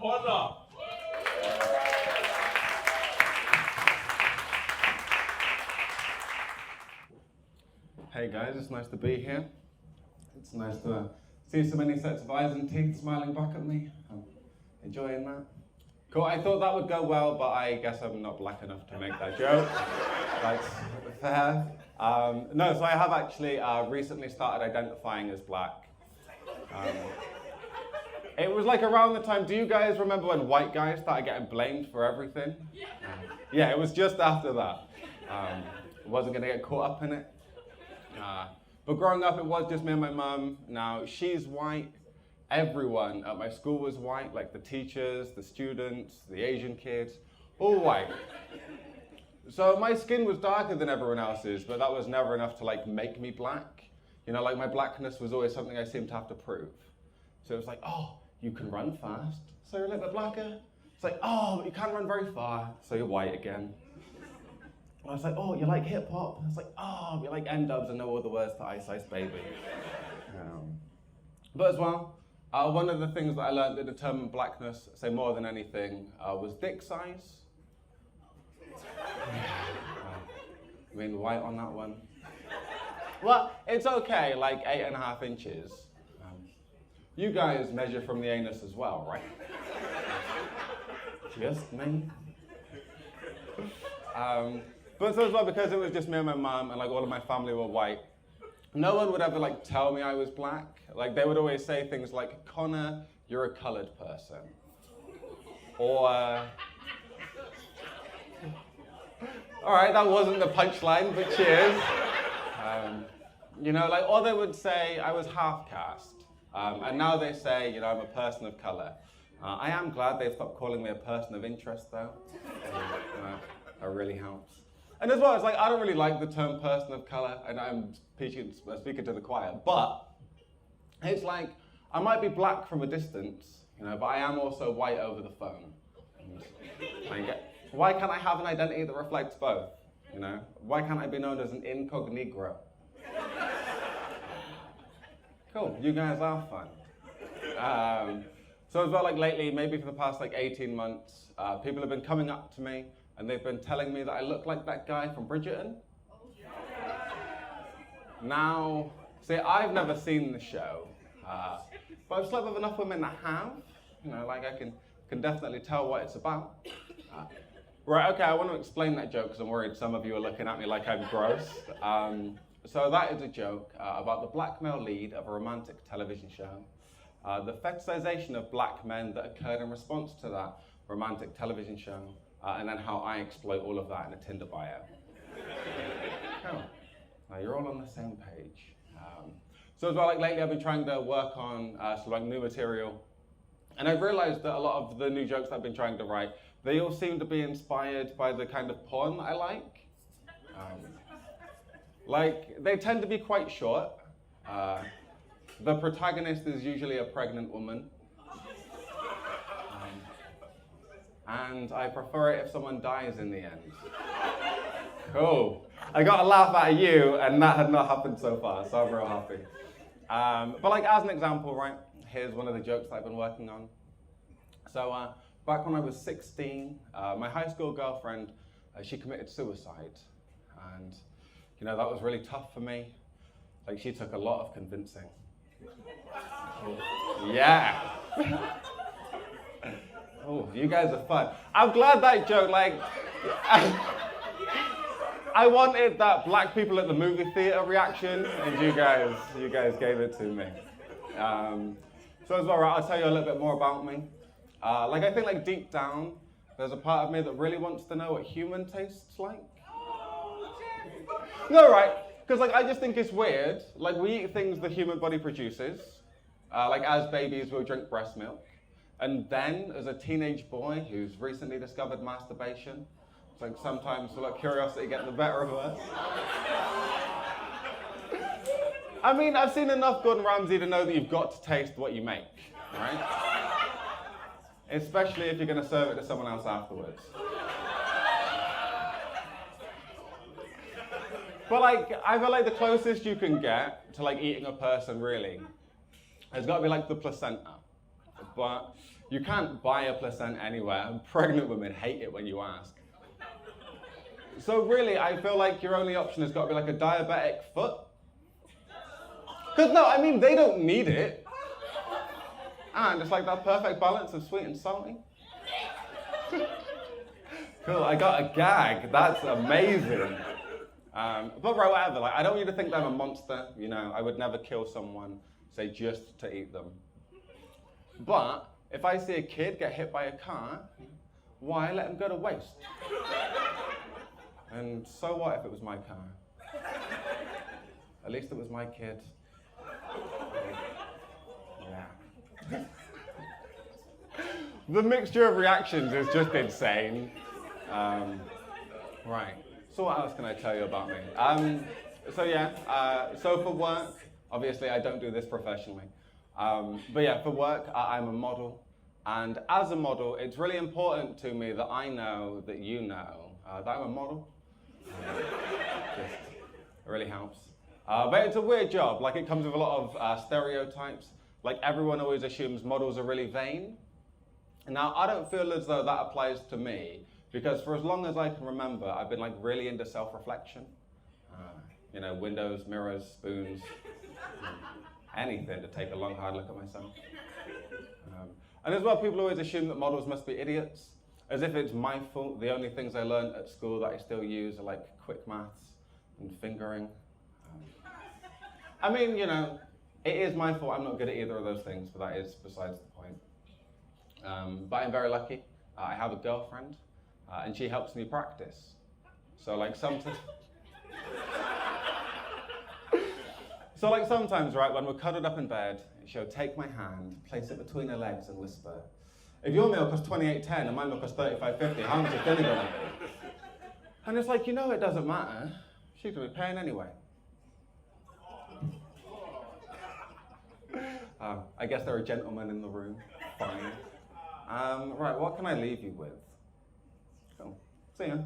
Hey guys, it's nice to be here. It's nice to see so many sets of eyes and teeth smiling back at me. I'm enjoying that. Cool, I thought that would go well, but I guess I'm not black enough to make that joke. That's fair. No, so I have actually recently started identifying as black. It was like around the time, do you guys remember when white guys started getting blamed for everything? Yeah, it was just after that. Wasn't gonna get caught up in it. But growing up, it was just me and my mum. Now, she's white. Everyone at my school was white, like the teachers, the students, the Asian kids, all white. So my skin was darker than everyone else's, but that was never enough to like make me black. You know, like my blackness was always something I seemed to have to prove. So it was like, oh, you can run fast, so you're a little bit blacker. It's like, oh, but you can't run very far, so you're white again. I was like, oh, you like hip hop? I was like, oh, you like N-dubs and know all the words to Ice Ice Baby. But as well, one of the things that I learned that determined blackness, say more than anything, was dick size. I mean, white on that one. Well, it's okay, like 8.5 inches. You guys measure from the anus as well, right? Just me. But so as well, because it was just me and my mum and like all of my family were white, no one would ever like tell me I was black. Like they would always say things like, Connor, you're a colored person. Or, all right, that wasn't the punchline, but cheers. You know, like, or they would say I was half caste. And now they say, you know, I'm a person of color. I am glad they've stopped calling me a person of interest though. That really helps. And as well, it's like, I don't really like the term person of color, and I'm speaking to the choir, but it's like, I might be black from a distance, you know, but I am also white over the phone. Why can't I have an identity that reflects both, you know? Why can't I be known as an incognito? Cool, you guys are fun. So as well, like lately, maybe for the past like 18 months, people have been coming up to me and they've been telling me that I look like that guy from Bridgerton. Now, see, I've never seen the show, but I've slept with enough women that have. You know, like I can definitely tell what it's about. Right, okay, I want to explain that joke because I'm worried some of you are looking at me like I'm gross. So that is a joke about the black male lead of a romantic television show. The fetishization of black men that occurred in response to that romantic television show, and then how I exploit all of that in a Tinder bio. Cool. Now you're all on the same page. So as well, like lately I've been trying to work on some like new material, and I've realized that a lot of the new jokes I've been trying to write, they all seem to be inspired by the kind of porn that I like. Like, they tend to be quite short. The protagonist is usually a pregnant woman. And I prefer it if someone dies in the end. Cool. I got a laugh out of you, and that had not happened so far, so I'm real happy. But like, as an example, right, here's one of the jokes that I've been working on. So back when I was 16, my high school girlfriend, she committed suicide. And you know, that was really tough for me. Like, she took a lot of convincing. Yeah. Oh, you guys are fun. I'm glad that joke, like, I wanted that black people at the movie theater reaction, and you guys gave it to me. So as well, right, I'll tell you a little bit more about me. Like, I think, like, deep down, there's a part of me that really wants to know what human tastes like. No, right, because like I just think it's weird. Like we eat things the human body produces. Like as babies, we'll drink breast milk. And then as a teenage boy who's recently discovered masturbation, it's like sometimes we'll let curiosity get the better of us. I mean, I've seen enough Gordon Ramsay to know that you've got to taste what you make, right? Especially if you're going to serve it to someone else afterwards. But like, I feel like the closest you can get to like eating a person really has got to be like the placenta. But You can't buy a placenta anywhere, and pregnant women hate it when you ask. So really, I feel like your only option has got to be like a diabetic foot. Because no, I mean, they don't need it. And it's like that perfect balance of sweet and salty. Cool, I got a gag. That's amazing. But right, whatever. Like, I don't want you to think that I'm a monster. You know, I would never kill someone, say, just to eat them. But if I see a kid get hit by a car, why let him go to waste? And so what if it was my car? At least it was my kid. Yeah. The mixture of reactions is just insane. Right. So what else can I tell you about me? So for work, obviously I don't do this professionally. But yeah, for work, I'm a model. And as a model, it's really important to me that I know that you know that I'm a model. It really helps. But it's a weird job. Like, it comes with a lot of stereotypes. Like, everyone always assumes models are really vain. Now, I don't feel as though that applies to me, because for as long as I can remember, I've been like really into self-reflection. You know, windows, mirrors, spoons, anything to take a long, hard look at myself. And as well, people always assume that models must be idiots, as if it's my fault. The only things I learned at school that I still use are like quick maths and fingering. I mean, you know, it is my fault. I'm not good at either of those things, but that is besides the point. But I'm very lucky. I have a girlfriend, and she helps me practice. So like sometimes, right, when we're cuddled up in bed, she'll take my hand, place it between her legs, and whisper, "If your meal costs $28.10 and my meal costs $35.50, how much is dinner gonna be?" And it's like, you know, it doesn't matter. She's gonna be paying anyway. I guess there are gentlemen in the room. Fine. Right, what can I leave you with? Cool. See ya.